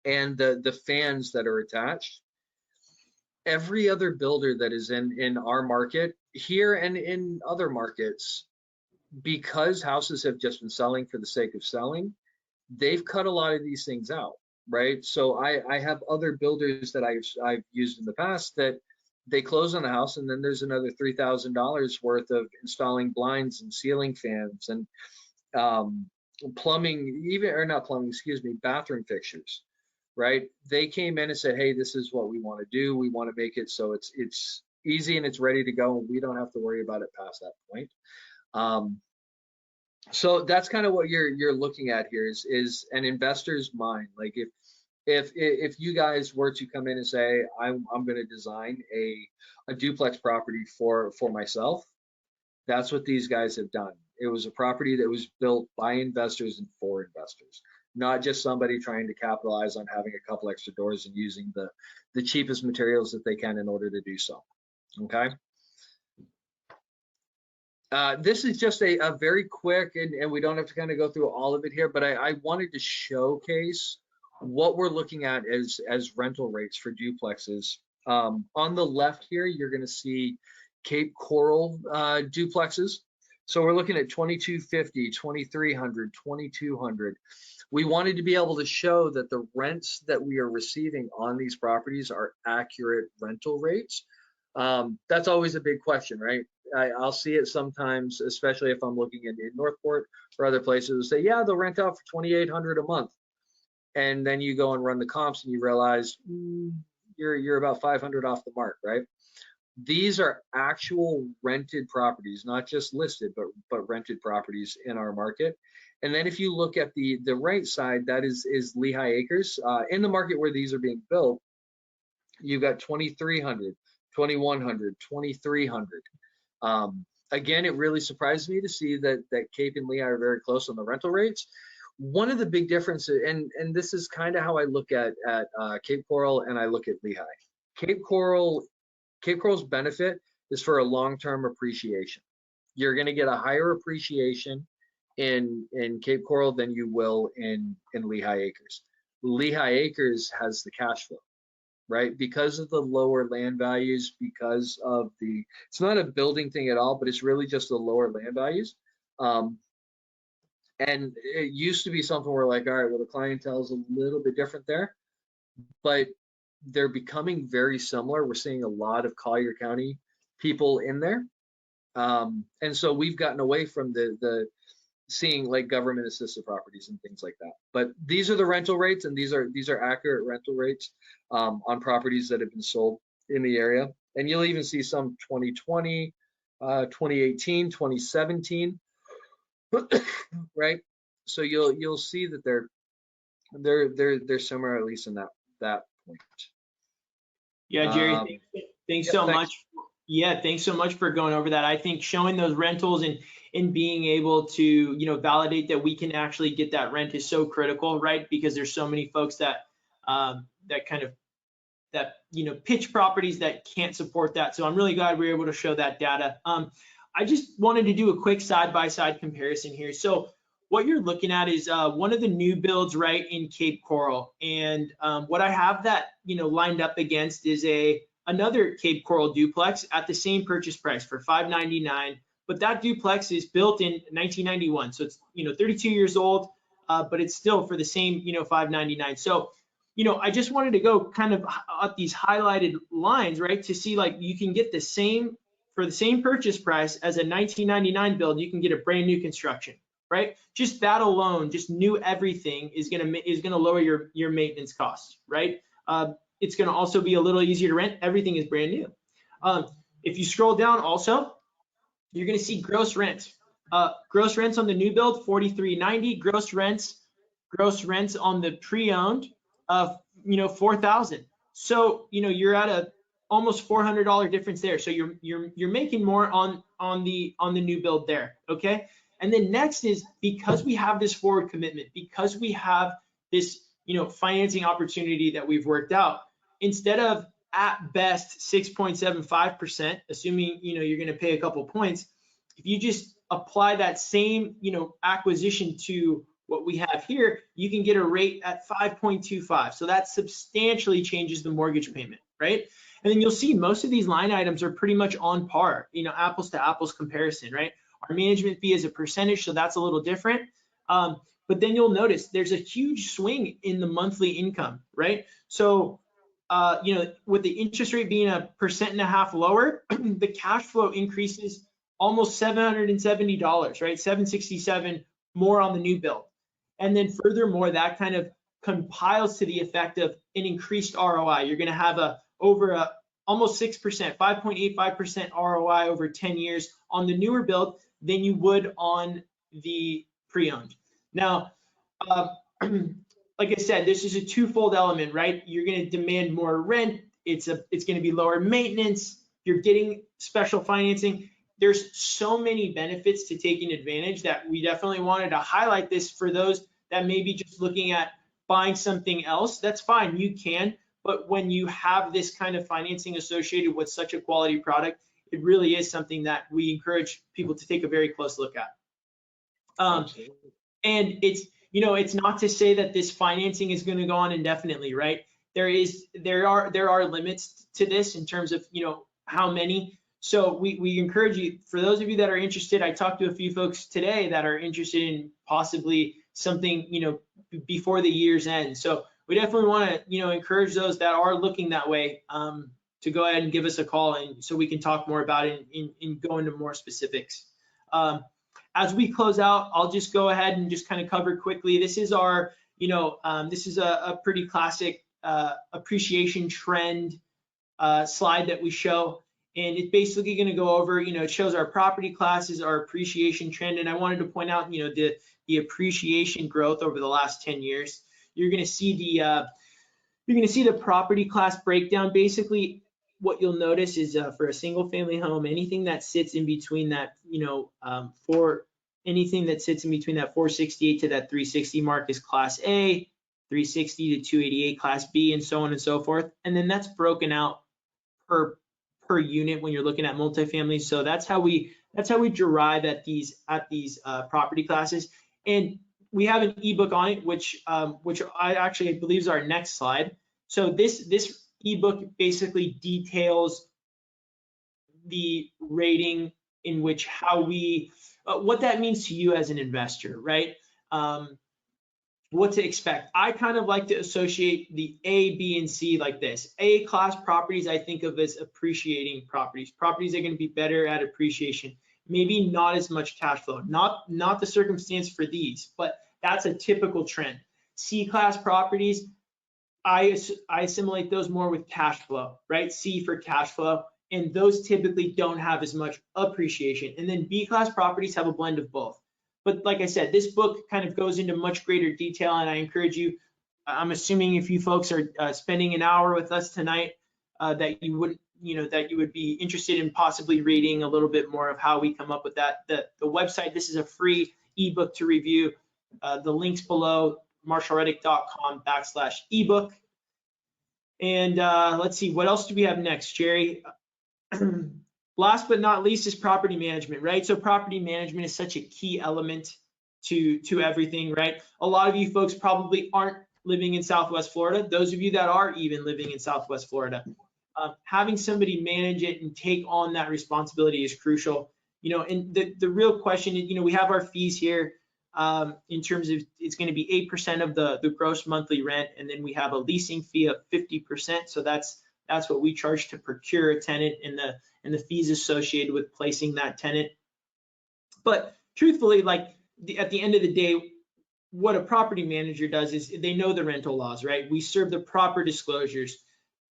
and the fans that are attached. Every other builder that is in our market here and in other markets, because houses have just been selling for the sake of selling, they've cut a lot of these things out, right? So I have other builders that I've used in the past that they close on a house and then there's another $3,000 worth of installing blinds and ceiling fans and bathroom fixtures, right? They came in and said, hey, this is what we want to do. We want to make it so it's easy and it's ready to go, and we don't have to worry about it past that point. So that's kind of what you're looking at here is an investor's mind. Like if you guys were to come in and say, I'm going to design a duplex property for myself, that's what these guys have done. It was a property that was built by investors and for investors, not just somebody trying to capitalize on having a couple extra doors and using the cheapest materials that they can in order to do so. Okay. This is just a very quick, and we don't have to kind of go through all of it here, but I wanted to showcase what we're looking at as rental rates for duplexes. On the left here, you're going to see Cape Coral duplexes. So we're looking at 2250, 2300, 2200. We wanted to be able to show that the rents that we are receiving on these properties are accurate rental rates. That's always a big question, right? I'll see it sometimes, especially if I'm looking in Northport or other places, say, yeah, they'll rent out for 2,800 a month. And then you go and run the comps and you realize you're about 500 off the mark, right? These are actual rented properties, not just listed, but rented properties in our market. And then if you look at the right side, that is Lehigh Acres. In the market where these are being built, you've got 2,300, 2,100, 2,300. Again, it really surprised me to see that Cape and Lehigh are very close on the rental rates. One of the big differences, and this is kind of how I look at Cape Coral and I look at Lehigh. Cape Coral's benefit is for a long-term appreciation. You're going to get a higher appreciation in Cape Coral than you will in Lehigh Acres. Lehigh Acres has the cash flow, right? Because of the lower land values, because of it's not a building thing at all, but it's really just the lower land values. And it used to be something where like, all right, well, the clientele is a little bit different there, but they're becoming very similar. We're seeing a lot of Collier County people in there. And so we've gotten away from the seeing like government assisted properties and things like that. But these are the rental rates, and these are accurate rental rates on properties that have been sold in the area. And you'll even see some 2020, 2018, 2017, right? So you'll see that they're similar, at least in that point. Yeah, Jerry, thanks so much. Yeah, thanks so much for going over that. I think showing those rentals and being able to, validate that we can actually get that rent is so critical, right? Because there's so many folks that pitch properties that can't support that. So I'm really glad we were able to show that data. I just wanted to do a quick side-by-side comparison here. So what you're looking at is one of the new builds right in Cape Coral. And what I have that, lined up against is another Cape Coral duplex at the same purchase price for $599. But that duplex is built in 1991. So it's, 32 years old, but it's still for the same, $599. So, I just wanted to go kind of at these highlighted lines, right, to see like you can get for the same purchase price as a 1999 build, you can get a brand new construction, right? Just that alone, just new everything is gonna lower your maintenance costs, right? It's gonna also be a little easier to rent. Everything is brand new. If you scroll down also, you're gonna see gross rent. Gross rents on the new build, $43.90. Gross rents on the pre-owned of $4,000. So you're at a almost $400 difference there. So you're making more on the new build there. Okay. And then next is because we have this forward commitment, because we have this financing opportunity that we've worked out, instead of at best 6.75%, assuming you're going to pay a couple points, if you just apply that same acquisition to what we have here, you can get a rate at 5.25. So that substantially changes the mortgage payment, right? And then you'll see most of these line items are pretty much on par, apples to apples comparison, right? Our management fee is a percentage, so that's a little different. But then you'll notice there's a huge swing in the monthly income, right? So, with the interest rate being 1.5% lower, the cash flow increases almost $770, right? $767 more on the new build. And then furthermore, that kind of compiles to the effect of an increased ROI. You're going to have almost 6%, 5.85% ROI over 10 years on the newer build than you would on the pre-owned. Now, like I said, this is a twofold element, right? You're going to demand more rent. It's going to be lower maintenance. You're getting special financing. There's so many benefits to taking advantage that we definitely wanted to highlight this for those that may be just looking at buying something else. That's fine, you can. But when you have this kind of financing associated with such a quality product, it really is something that we encourage people to take a very close look at. And it's not to say that this financing is going to go on indefinitely, right? There are limits to this in terms of, how many. So we encourage you, for those of you that are interested, I talked to a few folks today that are interested in possibly something, before the year's end. So we definitely want to, encourage those that are looking that way, to go ahead and give us a call, and so we can talk more about it and go into more specifics. As we close out, I'll just go ahead and just kind of cover quickly. This is our, this is a pretty classic appreciation trend slide that we show. And it's basically going to go over, it shows our property classes, our appreciation trend. And I wanted to point out, the appreciation growth over the last 10 years. You're going to see the property class breakdown. Basically, what you'll notice is for a single family home, anything that sits in between that, anything that sits in between that 468 to that 360 mark is class A, 360 to 288 class B, and so on and so forth. And then that's broken out per unit when you're looking at multifamily. So that's how we derive at these property classes. And we have an ebook on it, which I believe is our next slide. So this ebook basically details the rating in which what that means to you as an investor, right? What to expect. I kind of like to associate the A, B, and C like this. A class properties I think of as appreciating properties. Properties are going to be better at appreciation. Maybe not as much cash flow. Not the circumstance for these, but that's a typical trend. C class properties, I assimilate those more with cash flow, right? C for cash flow, and those typically don't have as much appreciation. And then B class properties have a blend of both. But like I said, this book kind of goes into much greater detail, and I encourage you, I'm assuming if you folks are spending an hour with us tonight, that you would be interested in possibly reading a little bit more of how we come up with that. The website, this is a free ebook to review. The links below, marshallreddick.com/ebook. And let's see, what else do we have next, Jerry? Last but not least is property management, right? So property management is such a key element to everything, right? A lot of you folks probably aren't living in Southwest Florida. Those of you that are even living in Southwest Florida, having somebody manage it and take on that responsibility is crucial. And the real question is, we have our fees here in terms of it's going to be 8% of the gross monthly rent, and then we have a leasing fee of 50%. So that's what we charge to procure a tenant, and the fees associated with placing that tenant. But truthfully, at the end of the day, what a property manager does is they know the rental laws, right? We serve the proper disclosures,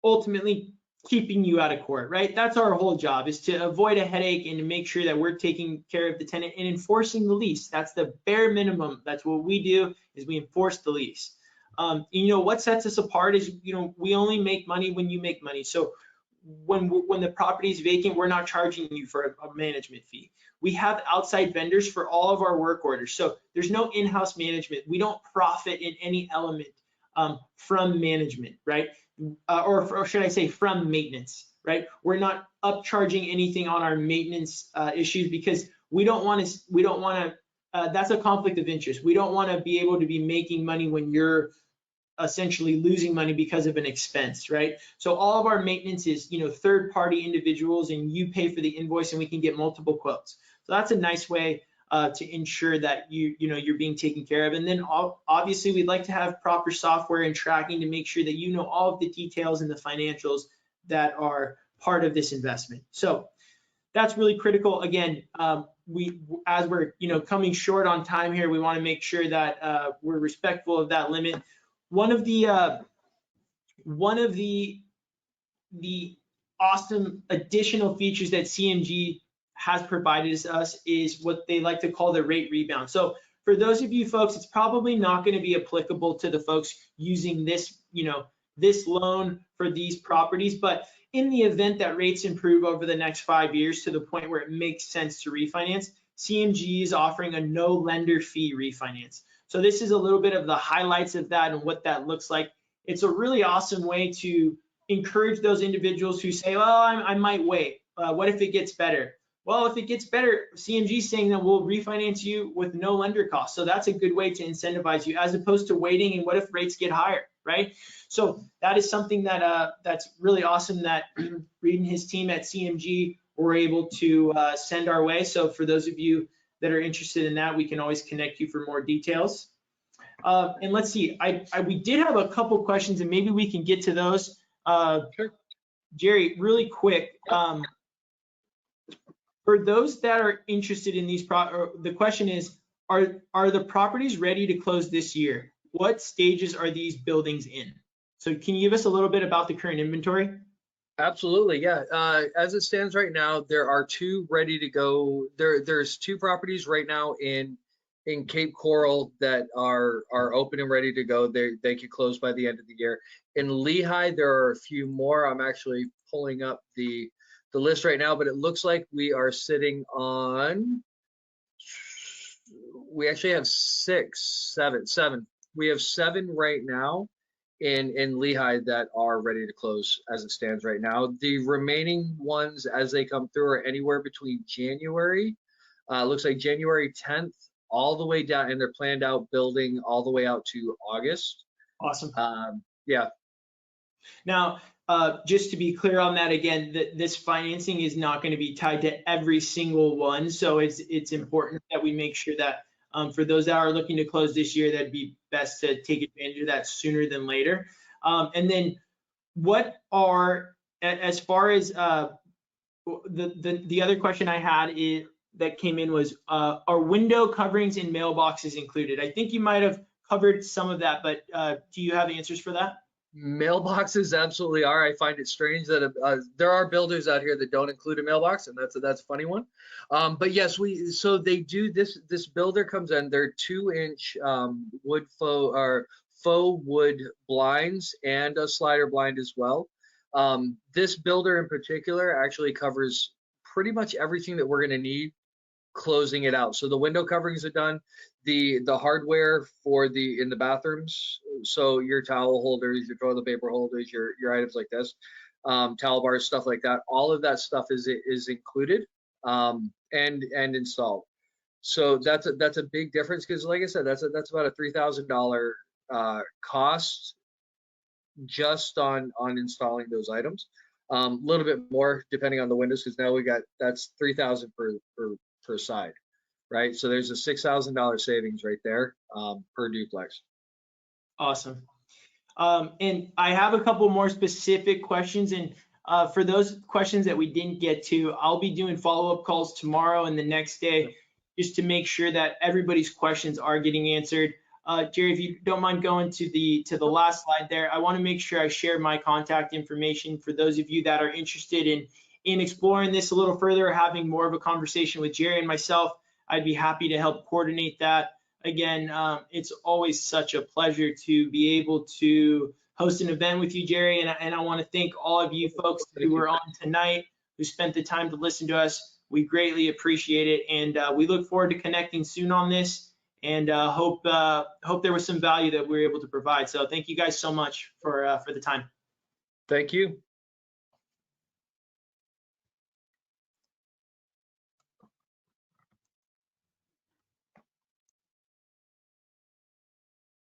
ultimately keeping you out of court, right? That's our whole job, is to avoid a headache and to make sure that we're taking care of the tenant and enforcing the lease. That's the bare minimum. That's what we do, is we enforce the lease. What sets us apart is, we only make money when you make money. So when the property is vacant, we're not charging you for a management fee. We have outside vendors for all of our work orders. So there's no in-house management. We don't profit in any element from management, right? Or should I say from maintenance, right? We're not upcharging anything on our maintenance issues, because we don't want to, that's a conflict of interest. We don't want to be able to be making money when you're essentially losing money because of an expense, right? So all of our maintenance is, third-party individuals, and you pay for the invoice, and we can get multiple quotes. So that's a nice way to ensure that you're being taken care of. And then obviously we'd like to have proper software and tracking to make sure that you know all of the details and the financials that are part of this investment. So that's really critical. Again, as we're coming short on time here, we want to make sure that we're respectful of that limit. One of the awesome additional features that CMG has provided us is what they like to call the rate rebound. So for those of you folks, it's probably not going to be applicable to the folks using this, this loan for these properties, but in the event that rates improve over the next 5 years to the point where it makes sense to refinance, CMG is offering a no lender fee refinance. So this is a little bit of the highlights of that and what that looks like. It's a really awesome way to encourage those individuals who say, well, I might wait. What if it gets better? Well, if it gets better, CMG is saying that we'll refinance you with no lender costs. So that's a good way to incentivize you as opposed to waiting and what if rates get higher, right? So that is something that that's really awesome that Reed and his team at CMG were able to send our way. So for those of you that are interested in that, we can always connect you for more details. And let's see, we did have a couple questions and maybe we can get to those. Sure. Jerry, really quick. For those that are interested in these, the question is, are the properties ready to close this year? What stages are these buildings in? So can you give us a little bit about the current inventory? Absolutely, yeah. As it stands right now, there are two ready to go. There's two properties right now in Cape Coral that are open and ready to go. They could close by the end of the year. In Lehigh, there are a few more. I'm actually pulling up the list right now, but it looks like we are sitting on. We actually have seven. We have 7 right now in Lehigh that are ready to close as it stands right now. The remaining ones as they come through are anywhere between January, looks like January 10th, all the way down, and they're planned out building all the way out to August. Awesome. Yeah. Now, just to be clear on that again, this financing is not going to be tied to every single one. So it's important that we make sure that for those that are looking to close this year, that'd be best to take advantage of that sooner than later. And then what are, as far as the other question I had that came in was, are window coverings and mailboxes included? I think you might have covered some of that, but do you have answers for that? Mailboxes absolutely are. I find it strange that there are builders out here that don't include a mailbox, and that's a funny one. But yes, so they do this. This builder comes in. They're 2-inch wood faux wood blinds and a slider blind as well. This builder in particular actually covers pretty much everything that we're going to need closing it out. So the window coverings are done. The hardware for in the bathrooms, so your towel holders, your toilet paper holders, your items like this, towel bars, stuff like that. All of that stuff is included and installed. So that's a big difference because, like I said, that's about a $3,000 cost just on installing those items. A little bit more depending on the windows because now that's $3,000 per side. Right, so there's a $6,000 savings right there per duplex. Awesome. And I have a couple more specific questions, and for those questions that we didn't get to, I'll be doing follow-up calls tomorrow and the next day just to make sure that everybody's questions are getting answered. Jerry, if you don't mind going to the last slide there, I want to make sure I share my contact information for those of you that are interested in exploring this a little further, having more of a conversation with Jerry and myself. I'd be happy to help coordinate that. Again, it's always such a pleasure to be able to host an event with you, Jerry, and I want to thank all of you folks who were on tonight, who spent the time to listen to us. We greatly appreciate it, and we look forward to connecting soon on this, and hope there was some value that we were able to provide. So thank you guys so much for the time. Thank you.